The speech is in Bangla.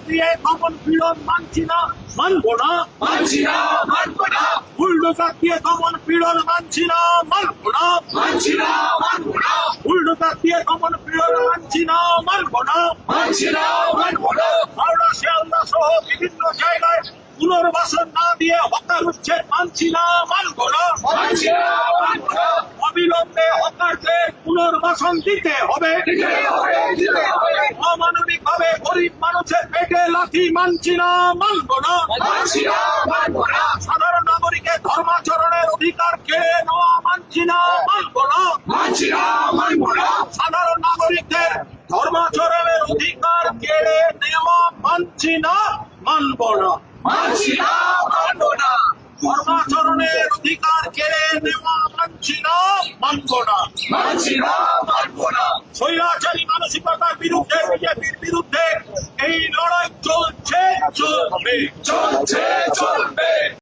দিয়ে দমন পীড়ন মানছি না, মানবো না, মানছি না, মানব না, বুলডোজার দিয়ে দমন পীড়ন মানছি না, মানবো না, মানছি না, মানব না, বুলডোজার দিয়ে দমন পীড়ন মানছি না, মানবো না। মানছি না, মানব না, হাওড়া শিয়ালদা সহ বিভিন্ন জায়গায় পুনর্বাসন না দিয়ে হকার উচ্ছেদ মানছি না, মানবো না। মানছি না, মানব না, অবিলম্বে হকারদের পুনর্বাসন দিতে হবে। দিতে হবে, দিতে হবে, অমানবিক ভাবে গরিব মানুষের পেটে লাথি মানছি না, মানবো না। মানছি না, মানব না, সাধারণ নাগরিকের ধর্মাচরণের অধিকার কেড়ে নেওয়া মানছি না, মানবো না। মানছি না, মানব না, সাধারণ নাগরিকদের ধর্মাচরণের অধিকার কেড়ে নেওয়া মানছি না, মানবো না। মানছি না, মানব না, ধর্মাচরণের অধিকার কেড়ে নেওয়া মানছি না, মানবো না। মানছি না, মানব না, স্বৈরাচারী মানসিকতার বিরুদ্ধে বিজেপির বিরুদ্ধে এই লড়াই চলছে, চলবে। চলছে, চলবে,